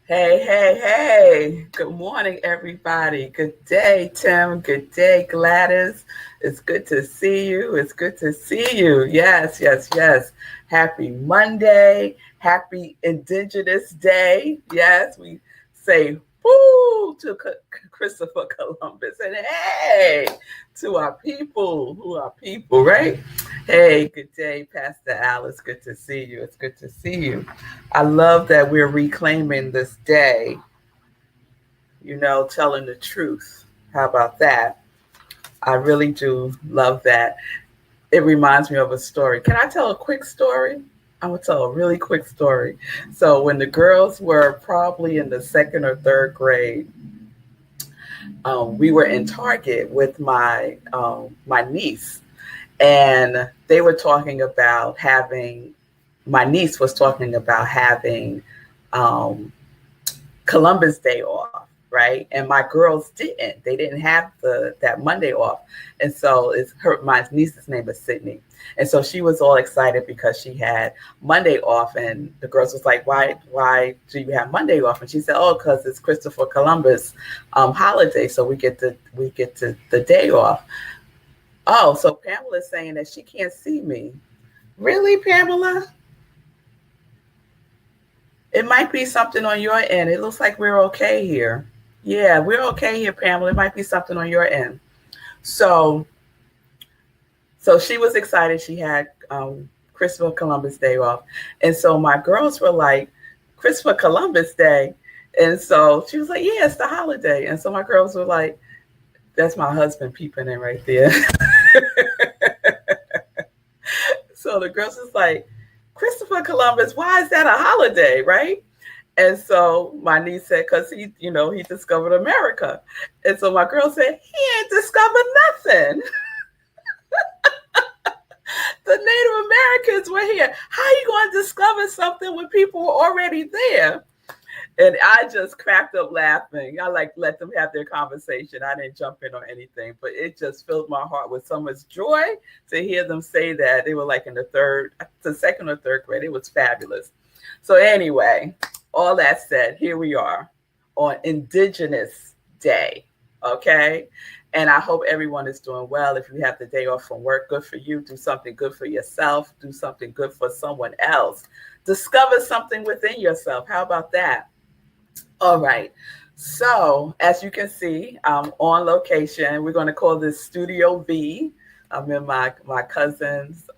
Hey, hey, hey. Good morning, everybody. Good day, Tim. Good day, Gladys. It's good to see you. It's good to see you. Yes, yes, yes. Happy Monday. Happy Indigenous Day. Yes, we say woo to Christopher Columbus. And hey, to our people, who are people, right? Hey, good day, Pastor Alice. Good to see you. It's good to see you. I love that we're reclaiming this day, telling the truth. How about that? I really do love that. It reminds me of a story. Can I tell a quick story? I'm going to tell a really quick story. So, when the girls were probably in the second or third grade, we were in Target with my niece, and they were talking about having. My niece was talking about having um, Columbus Day off, right? And my girls didn't. They didn't have that Monday off, and so it's her. My niece's name is Sydney, and so she was all excited because she had Monday off, and the girls was like, "Why do you have Monday off?" And she said, "Oh, because it's Christopher Columbus holiday, so we get the day off." Oh, so Pamela's saying that she can't see me. Really, Pamela? It might be something on your end. It looks like we're okay here. Yeah, we're okay here, Pamela. It might be something on your end. So, so she was excited. She had Christopher Columbus Day off, and so my girls were like, "Christopher Columbus Day," and so she was like, "Yeah, it's the holiday." And so my girls were like, "That's my husband peeping in right there." So the girls was like, "Christopher Columbus, why is that a holiday, right?" And so my niece said, because he discovered America. And so my girl said, he ain't discovered nothing. The Native Americans were here. How are you going to discover something when people were already there? And I just cracked up laughing. I let them have their conversation. I didn't jump in or anything, but it just filled my heart with so much joy to hear them say that. They were like in the second or third grade. It was fabulous. So anyway, all that said, here we are on Indigenous Day. Okay. And I hope everyone is doing well. If you have the day off from work, good for you. Do something good for yourself. Do something good for someone else. Discover something within yourself. How about that? All right. So, as you can see, I'm on location. We're going to call this Studio V. I'm in my cousin's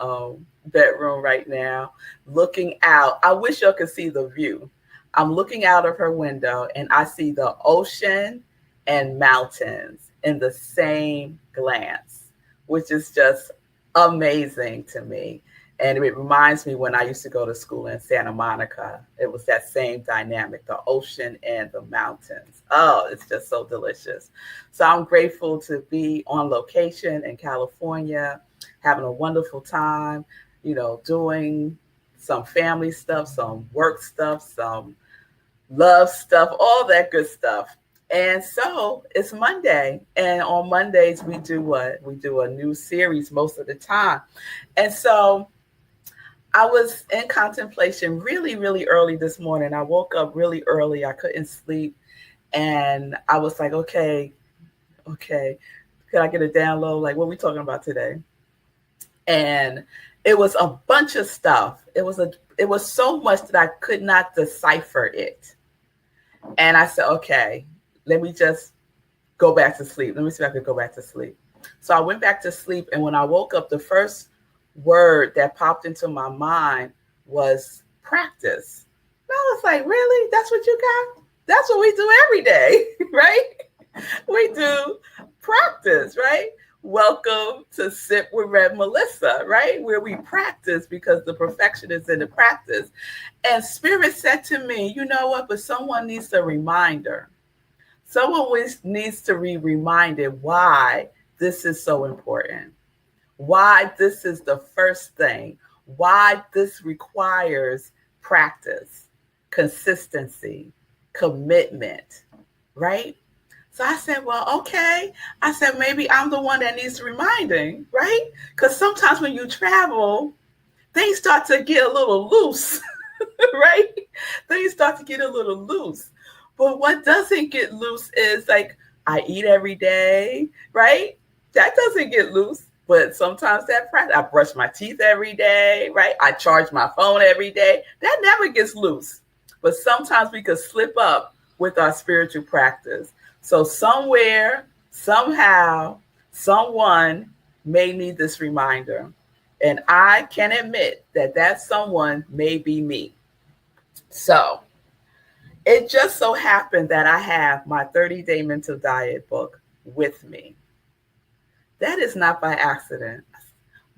bedroom right now, looking out. I wish y'all could see the view. I'm looking out of her window and I see the ocean and mountains in the same glance, which is just amazing to me. And it reminds me when I used to go to school in Santa Monica. It was that same dynamic, the ocean and the mountains. Oh, it's just so delicious. So I'm grateful to be on location in California, having a wonderful time, doing some family stuff, some work stuff, some love stuff, all that good stuff. And so it's Monday. And on Mondays, we do what? We do a new series most of the time. And so I was in contemplation really, really early this morning. I woke up really early. I couldn't sleep. And I was like, okay, could I get a download? Like, what are we talking about today? And it was a bunch of stuff. It was so much that I could not decipher it. And I said, okay, let me just go back to sleep. Let me see if I could go back to sleep. So I went back to sleep. And when I woke up, the first word that popped into my mind was practice. And I was like, really? That's what you got? That's what we do every day, right? We do practice, right? Welcome to Sip with Red Melissa, right? Where we practice because the perfection is in the practice. And Spirit said to me, you know what? But someone needs a reminder. Someone needs to be reminded why this is so important, why this is the first thing, why this requires practice, consistency, commitment, right? So I said, well, okay. I said, maybe I'm the one that needs reminding, right? Because sometimes when you travel, things start to get a little loose. right? Things start to get a little loose. But what doesn't get loose is like I eat every day, right? That doesn't get loose. But sometimes that practice, I brush my teeth every day, right? I charge my phone every day. That never gets loose. But sometimes we could slip up with our spiritual practice. So somewhere, somehow, someone may need this reminder. And I can admit that that someone may be me. So it just so happened that I have my 30-day mental diet book with me. That is not by accident.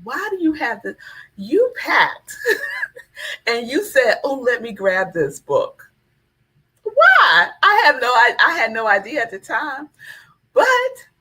Why do you have this? You packed and you said, "Oh, let me grab this book." Why? I had no idea at the time, but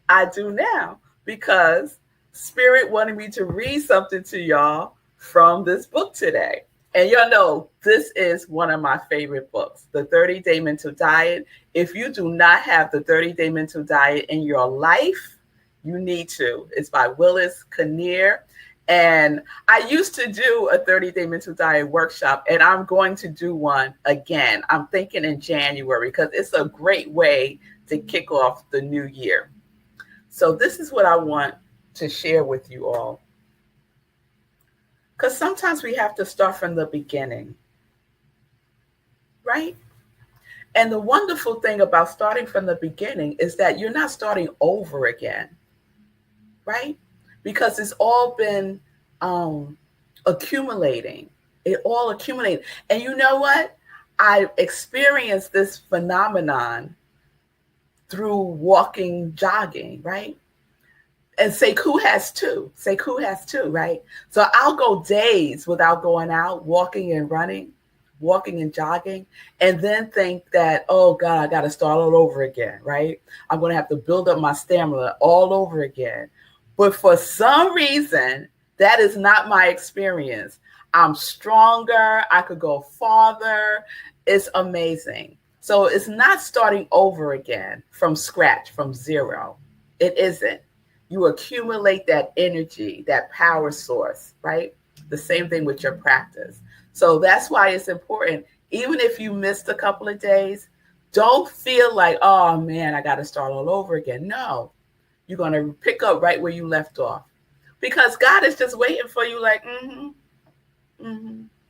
I do now because Spirit wanted me to read something to y'all from this book today. And y'all know this is one of my favorite books, The 30-Day Mental Diet. If you do not have the 30-Day Mental Diet in your life, you need to. It's by Willis Kinnear. And I used to do a 30-day mental diet workshop, and I'm going to do one again. I'm thinking in January because it's a great way to kick off the new year. So this is what I want to share with you all. Because sometimes we have to start from the beginning, right? And the wonderful thing about starting from the beginning is that you're not starting over again, right? Because it's all been accumulating. It all accumulated. And you know what? I experienced this phenomenon through walking, jogging, right? And Sekou has too. Sekou has too, right? So I'll go days without going out, walking and running, walking and jogging, and then think that, oh God, I got to start all over again, right? I'm going to have to build up my stamina all over again. But for some reason, that is not my experience. I'm stronger. I could go farther. It's amazing. So it's not starting over again from scratch, from zero. It isn't. You accumulate that energy, that power source, right? The same thing with your practice. So that's why it's important. Even if you missed a couple of days, don't feel like, oh man, I got to start all over again. No, you're going to pick up right where you left off because God is just waiting for you like,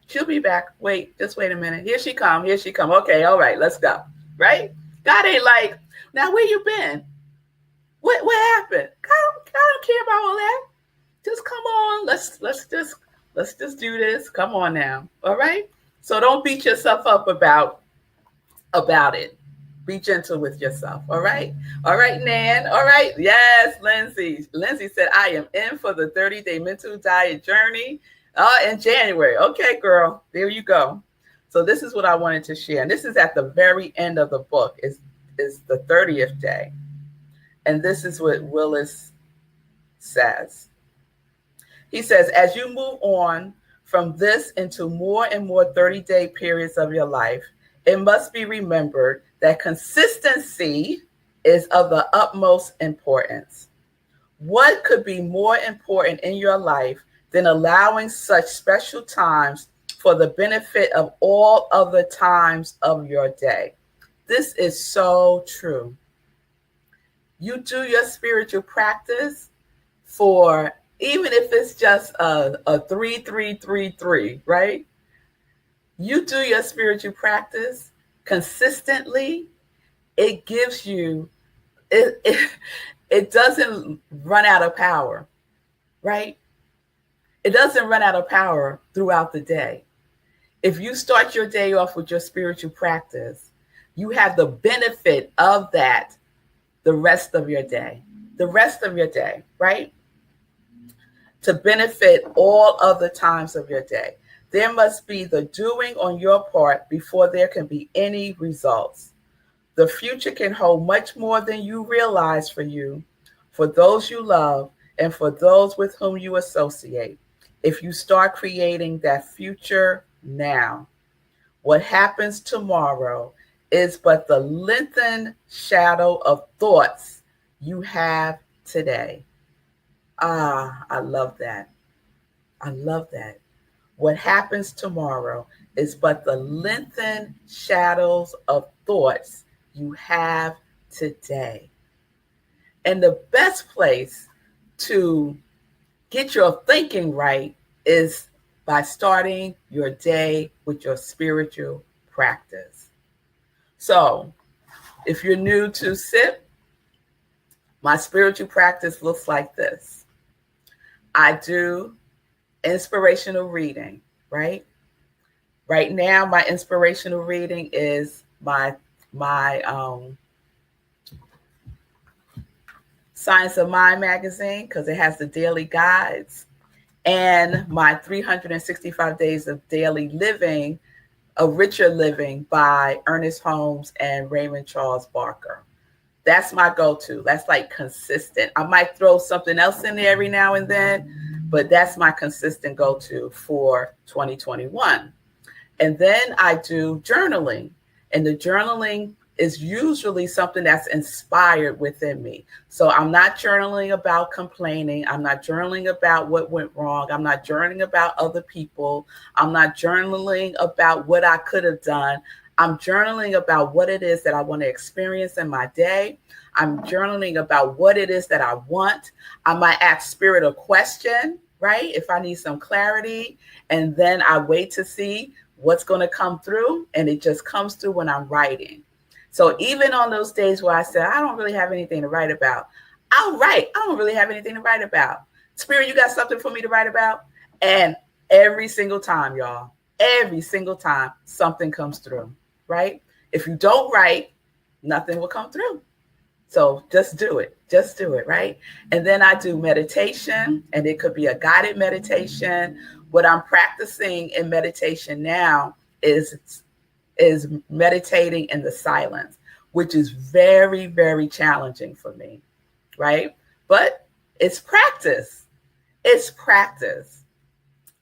she'll be back. Wait, just wait a minute. Here she come. Here she come. Okay, all right, let's go. Right? God ain't like, now where you been? What happened? I don't care about all that. Just come on. Let's just do this. Come on now. All right? So don't beat yourself up about it. Be gentle with yourself. All right? All right, Nan. All right. Yes, Lindsay. Lindsay said, I am in for the 30-day mental diet journey in January. Okay, girl. There you go. So this is what I wanted to share. And this is at the very end of the book. Is the 30th day. And this is what Willis says. He says, as you move on from this into more and more 30-day periods of your life, it must be remembered that consistency is of the utmost importance. What could be more important in your life than allowing such special times for the benefit of all other times of your day? This is so true. You do your spiritual practice for, even if it's just a 3-3-3-3, right? You do your spiritual practice consistently. It gives you, it doesn't run out of power, right? It doesn't run out of power throughout the day. If you start your day off with your spiritual practice, you have the benefit of that the rest of your day, right? To benefit all other times of your day. There must be the doing on your part before there can be any results. The future can hold much more than you realize for you, for those you love, and for those with whom you associate. If you start creating that future now, what happens tomorrow is but the lengthened shadow of thoughts you have today. I love that. I love that. What happens tomorrow is but the lengthened shadows of thoughts you have today. And the best place to get your thinking right is by starting your day with your spiritual practice. So, if you're new to SIP, my spiritual practice looks like this. I do inspirational reading, right? Right now, my inspirational reading is my Science of Mind magazine, because it has the daily guides, and my 365 Days of Daily Living, A Richer Living by Ernest Holmes and Raymond Charles Barker. That's my go-to. That's like consistent. I might throw something else in there every now and then, but that's my consistent go-to for 2021. And then I do journaling, and the journaling is usually something that's inspired within me. So I'm not journaling about complaining. I'm not journaling about what went wrong. I'm not journaling about other people. I'm not journaling about what I could have done. I'm journaling about what it is that I want to experience in my day. I'm journaling about what it is that I want. I might ask Spirit a question, right? If I need some clarity, and then I wait to see what's going to come through, and it just comes through when I'm writing. So even on those days where I said, I don't really have anything to write about, I'll write. I don't really have anything to write about. Spirit, you got something for me to write about? And every single time, y'all, every single time, something comes through, right? If you don't write, nothing will come through. So just do it. Just do it, right? And then I do meditation, and it could be a guided meditation. What I'm practicing in meditation now is meditating in the silence, which is very, very challenging for me, right? But it's practice. It's practice.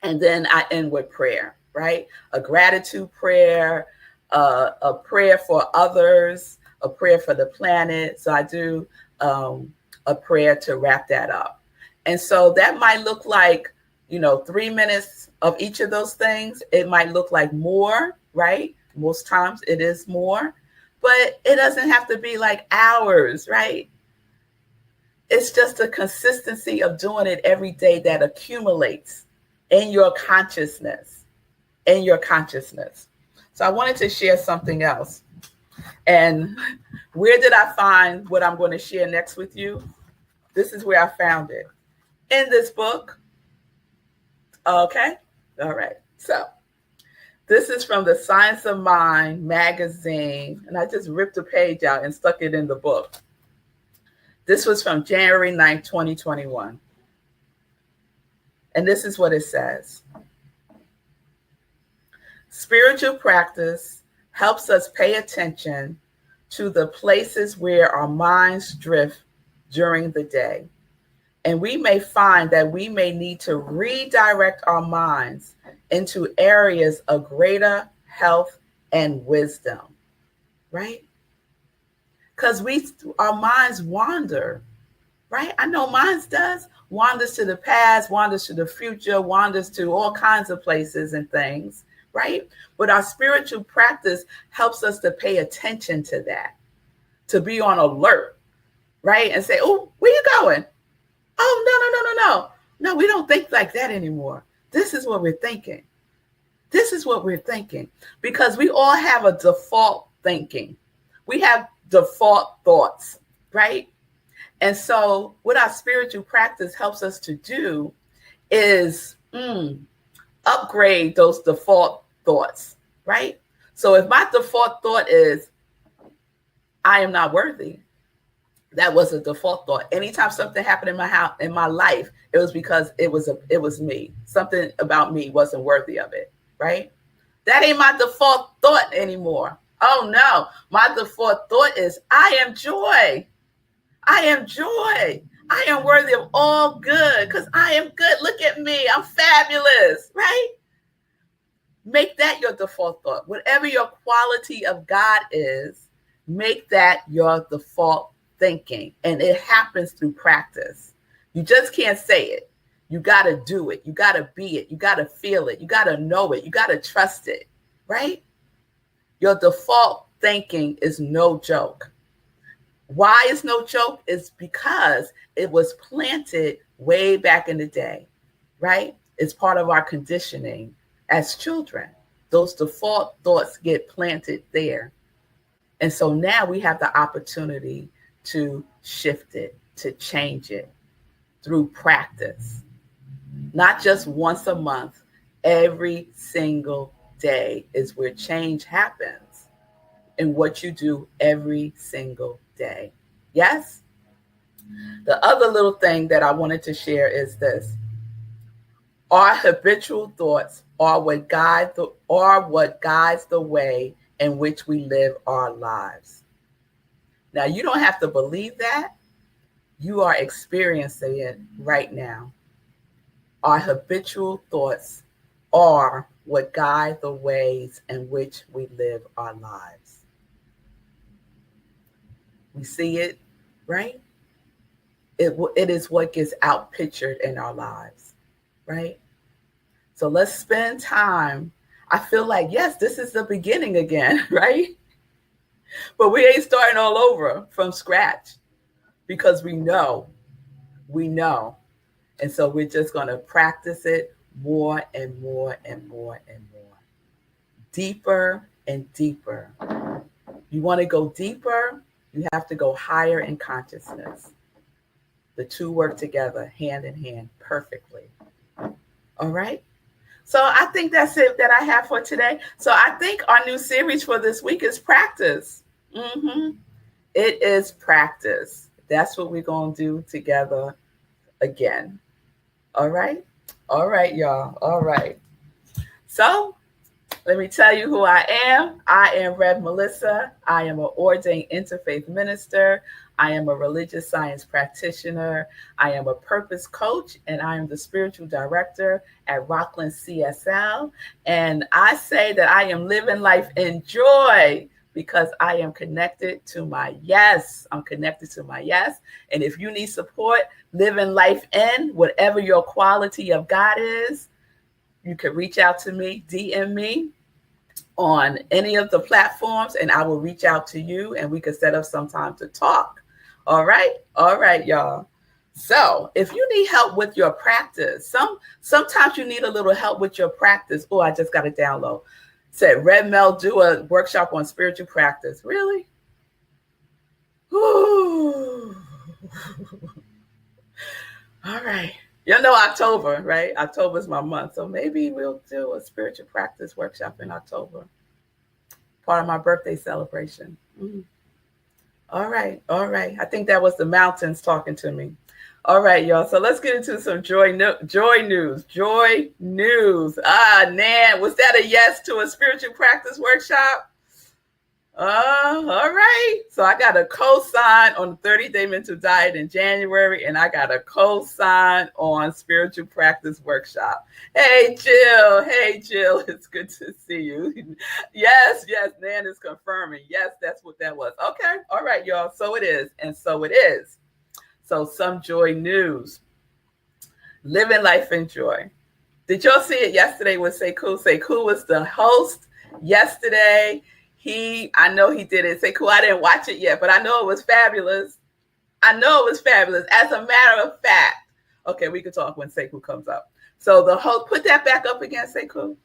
And then I end with prayer, right? A gratitude prayer, a prayer for others, a prayer for the planet. So I do a prayer to wrap that up. And so that might look like, 3 minutes of each of those things. It might look like more, right? Most times it is more, but it doesn't have to be like hours, right? It's just a consistency of doing it every day that accumulates in your consciousness, So I wanted to share something else. And where did I find what I'm going to share next with you? This is where I found it. In this book. Okay. All right. So this is from the Science of Mind magazine, and I just ripped a page out and stuck it in the book. This was from January 9th, 2021. And this is what it says. Spiritual practice helps us pay attention to the places where our minds drift during the day. And we may find that we may need to redirect our minds into areas of greater health and wisdom, right? Because our minds wander, right? I know mine does. Wanders to the past, wanders to the future, wanders to all kinds of places and things, right? But our spiritual practice helps us to pay attention to that, to be on alert, right? And say, oh, where you going? Oh, no, we don't think like that anymore. This is what we're thinking. Because we all have a default thinking. We have default thoughts, right? And so what our spiritual practice helps us to do is upgrade those default thoughts, right? So if my default thought is, I am not worthy, that was a default thought. Anytime something happened in my life, it was because it was me. Something about me wasn't worthy of it, right? That ain't my default thought anymore. Oh no, my default thought is I am joy. I am joy. I am worthy of all good because I am good. Look at me. I'm fabulous, right? Make that your default thought. Whatever your quality of God is, make that your default thinking. And it happens through practice. You just can't say it. You got to do it. You got to be it. You got to feel it. You got to know it. You got to trust it. right? Your default thinking is no joke. Why is no joke? Is because it was planted way back in the day, right? It's part of our conditioning as children. Those default thoughts get planted there. And so now we have the opportunity to shift it, to change it through practice, not just once a month. Every single day is where change happens in what you do every single day. Yes? The other little thing that I wanted to share is this. Our habitual thoughts are what guides the way in which we live our lives. Now, you don't have to believe that. You are experiencing it right now. Our habitual thoughts are what guide the ways in which we live our lives. We see it, right? It is what gets out pictured in our lives, right? So let's spend time. I feel like, yes, this is the beginning again, right? But we ain't starting all over from scratch because we know. And so we're just going to practice it more and more and more and more. Deeper and deeper. You want to go deeper, you have to go higher in consciousness. The two work together, hand in hand, perfectly. All right? So I think that's it that I have for today. So I think our new series for this week is practice. It is practice. That's what we're going to do together again. All right? All right, y'all. All right. So let me tell you who I am. I am Rev Melissa. I am an ordained interfaith minister. I am a religious science practitioner. I am a purpose coach, and I am the spiritual director at Rockland CSL. And I say that I am living life in joy because I am connected to my yes. I'm connected to my yes. And if you need support living life in whatever your quality of God is, you can reach out to me, DM me on any of the platforms, and I will reach out to you and we can set up some time to talk. All right, y'all. So if you need help with your practice, sometimes you need a little help with your practice. Oh, I just got a download. Said Red Mel do a workshop on spiritual practice. Really? Ooh. All right. You know October, right? October is my month. So maybe we'll do a spiritual practice workshop in October. Part of my birthday celebration. All right. I think that was the mountains talking to me. All right, y'all. So let's get into some joy news. Nan, was that a yes to a spiritual practice workshop? All right. So I got a co-sign on the 30-day mental diet in January, and I got a co-sign on spiritual practice workshop. Hey, Jill. It's good to see you. Yes. Nan is confirming. Yes, that's what that was. Okay. All right, y'all. So it is. And so it is. So some joy news. Living life in joy. Did y'all see it yesterday with Sekou? Sekou was the host yesterday. I know he did it. Sekou, I didn't watch it yet, but I know it was fabulous. As a matter of fact, okay, we can talk when Sekou comes up. So the host, put that back up again, Sekou.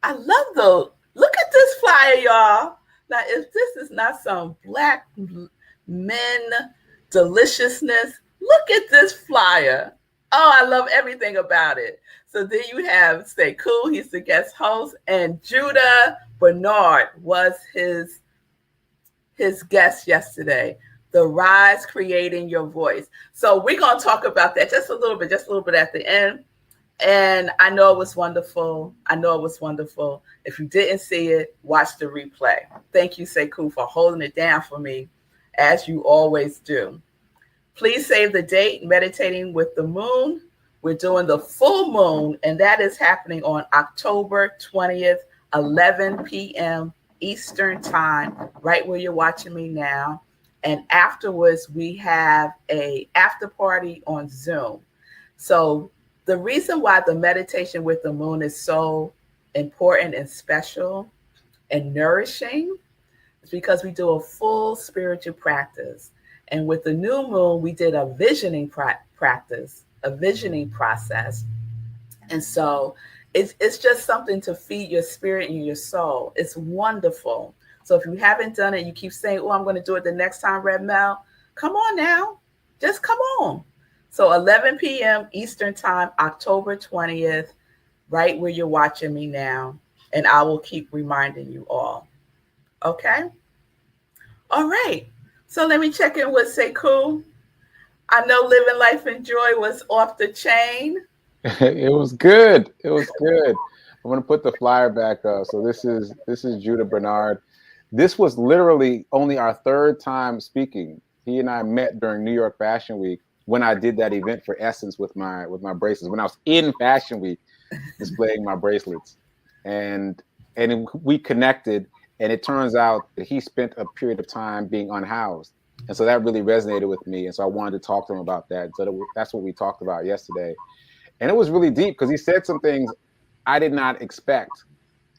I love those. Look at this flyer, y'all. Now, if this is not some black men deliciousness, look at this flyer. Oh, I love everything about it. So then you have Sekou, he's the guest host, and Judah Bernard was his guest yesterday. The Rise Creating Your Voice. So we're going to talk about that just a little bit at the end. And I know it was wonderful. If you didn't see it, watch the replay. Thank you, Sekou, for holding it down for me, as you always do. Please save the date, Meditating with the Moon. We're doing the full moon, and that is happening on October 20th, 11 p.m. Eastern Time, right where you're watching me now. And afterwards, we have a after party on Zoom. So the reason why the Meditation with the Moon is so important and special and nourishing is because we do a full spiritual practice. And with the new moon, we did a visioning practice, a visioning process. And so it's just something to feed your spirit and your soul. It's wonderful. So if you haven't done it, you keep saying, oh, I'm going to do it the next time, Red Mel. Come on now. Just come on. So 11 p.m. Eastern Time, October 20th, right where you're watching me now. And I will keep reminding you all. Okay? All right. So let me check in with Sekou. I know Living Life and Joy was off the chain. It was good. It was good. I'm gonna put the flyer back up. So this is Judah Bernard. This was literally only our third time speaking. He and I met during New York Fashion Week when I did that event for Essence with my bracelets. When I was in Fashion Week displaying my bracelets, and we connected. And it turns out that he spent a period of time being unhoused, and so that really resonated with me. And so I wanted to talk to him about that. So that's what we talked about yesterday. And it was really deep because he said some things I did not expect.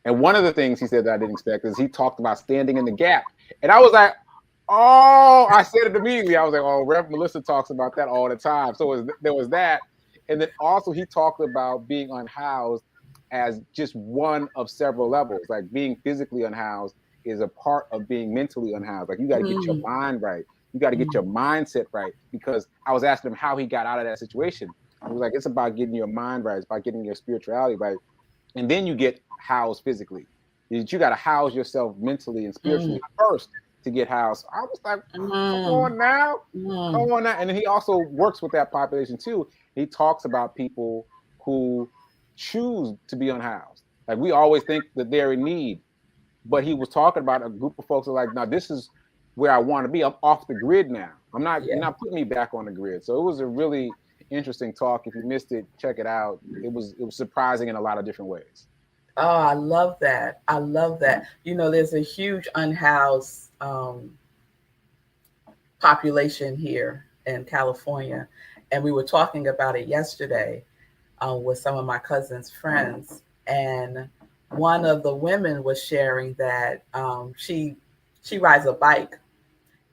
And one of the things he said that I didn't expect is he talked about standing in the gap. And I was like, oh, I said it immediately. I was like, oh, Rev Melissa talks about that all the time. So there was that. And then also he talked about being unhoused as just one of several levels. Like being physically unhoused is a part of being mentally unhoused. Like you got to get your mind right. You got to get your mindset right. Because I was asking him how he got out of that situation. He was like, it's about getting your mind right. It's about getting your spirituality right. And then you get housed physically. You got to house yourself mentally and spiritually first to get housed. I was like, come on now. Come on now. And then he also works with that population too. He talks about people who choose to be unhoused. Like we always think that they're in need. But he was talking about a group of folks who are like, now this is where I want to be. I'm off the grid now. You're not putting me back on the grid. So it was a really interesting talk. If you missed it, check it out. It was surprising in a lot of different ways. Oh, I love that. I love that. You know, there's a huge unhoused population here in California. And we were talking about it yesterday with some of my cousin's friends. And one of the women was sharing that she rides a bike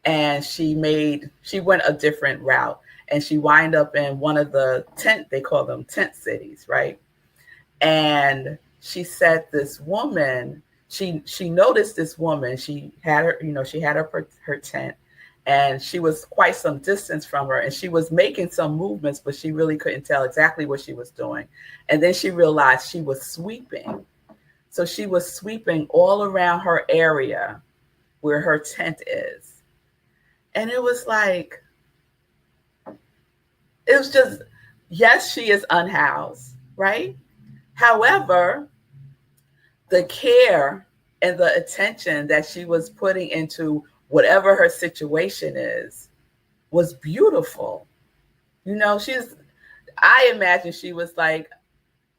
and she went a different route and she wind up in one of the they call them tent cities, right? And she said this woman, she noticed this woman, she had her tent and she was quite some distance from her and she was making some movements, but she really couldn't tell exactly what she was doing. And then she realized she was sweeping. So she was sweeping all around her area where her tent is. And it was like, it was just, yes, she is unhoused, right? However, the care and the attention that she was putting into whatever her situation is was beautiful. You know, I imagine she was like,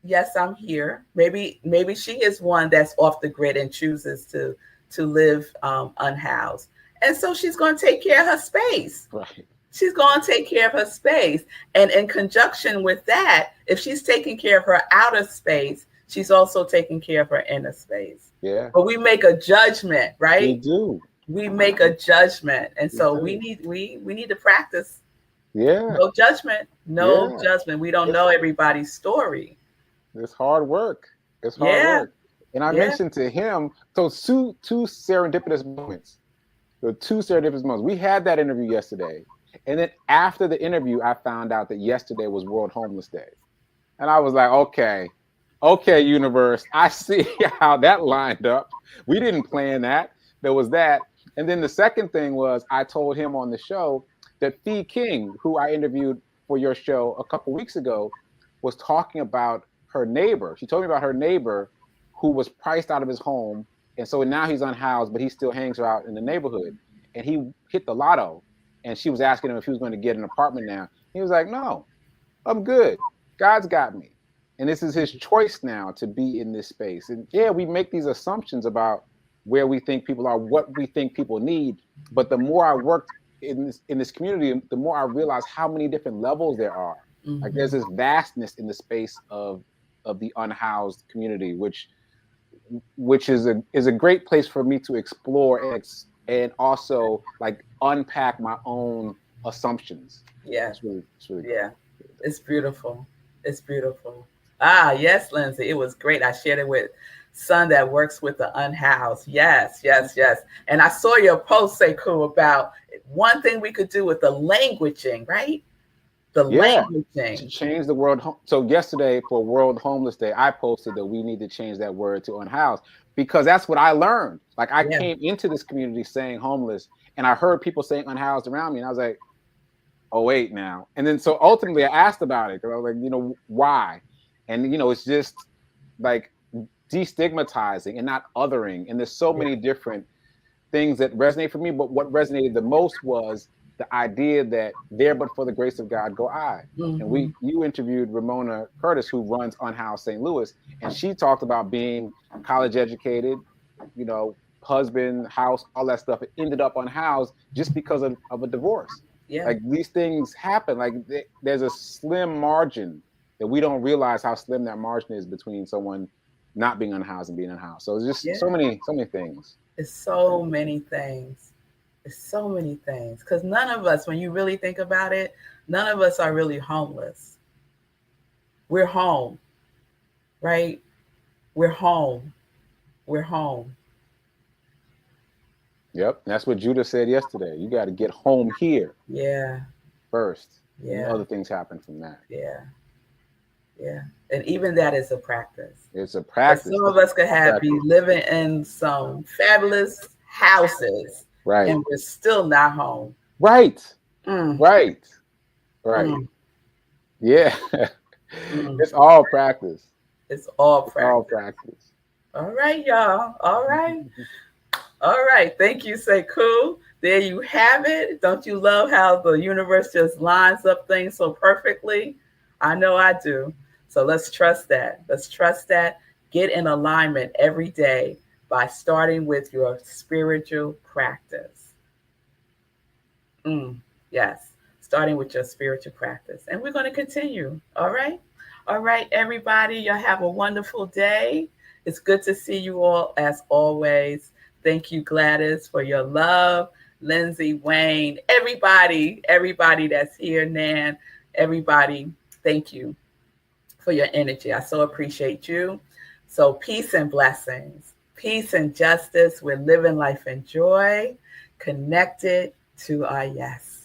yes, I'm here. Maybe she is one that's off the grid and chooses to live unhoused. And so she's going to take care of her space. Right. She's going to take care of her space. And in conjunction with that, if she's taking care of her outer space, she's also taking care of her inner space. Yeah. But we make a judgment, right? We do. We make a judgment. And so we need to practice. Yeah. No judgment. No judgment. We don't know everybody's story. It's hard work. It's hard work. And I mentioned to him, so two serendipitous moments. There were two serendipitous moments. We had that interview yesterday. And then after the interview, I found out that yesterday was World Homeless Day. And I was like, okay, universe, I see how that lined up. We didn't plan that. There was that. And then the second thing was I told him on the show that Fee King, who I interviewed for your show a couple weeks ago, was talking about her neighbor. She told me about her neighbor who was priced out of his home. And so now he's unhoused, but he still hangs out in the neighborhood. And he hit the lotto. And she was asking him if he was going to get an apartment now. He was like, no, I'm good. God's got me. And this is his choice now to be in this space. And yeah, we make these assumptions about where we think people are, what we think people need. But the more I worked in this community, the more I realized how many different levels there are. Mm-hmm. Like there's this vastness in the space of the unhoused community, which which is a great place for me to explore and also like unpack my own assumptions. Yeah. It's really Yeah. It's beautiful. It's beautiful. Ah, yes, Lindsay. It was great. I shared it with son that works with the unhoused. Yes, yes, yes. And I saw your post, say cool, about one thing we could do with the languaging, right? The Yeah, to languaging. change the word. So yesterday for World Homeless Day, I posted that we need to change that word to unhoused because that's what I learned. Like I Yeah. came into this community saying homeless, and I heard people saying unhoused around me, and I was like, oh wait now. And then so ultimately I asked about it because I was like, why? And it's just like destigmatizing and not othering. And there's so Yeah. many different things that resonate for me. But what resonated the most was the idea that there, but for the grace of God, go I. And Mm-hmm. you interviewed Ramona Curtis, who runs Unhoused St. Louis, and she talked about being college educated, husband, house, all that stuff. It ended up unhoused just because of a divorce. Yeah. Like these things happen. Like there's a slim margin that we don't realize how slim that margin is between someone not being unhoused and being unhoused. So it's just so many things. It's so many things. It's so many things. Because none of us, when you really think about it, none of us are really homeless. We're home, right? We're home. We're home. Yep. That's what Judah said yesterday. You got to get home here Yeah. first. And Yeah. other things happen from that. Yeah. Yeah. And even that is a practice. It's a practice. Some of us could be living in some fabulous houses, right. And we're still not home. Right. Mm. Right. Right. Mm. Yeah. Mm. It's all practice. It's all practice. All practice. All right, y'all. All right. All right. Thank you, Sekou. There you have it. Don't you love how the universe just lines up things so perfectly? I know I do. So let's trust that. Let's trust that. Get in alignment every day by starting with your spiritual practice. Yes. Starting with your spiritual practice. And we're going to continue. All right. All right, everybody. Y'all have a wonderful day. It's good to see you all as always. Thank you, Gladys, for your love. Lindsay, Wayne, everybody that's here, Nan, everybody, thank you for your energy. I so appreciate you. So peace and blessings, peace and justice. We're living life in joy, connected to our yes.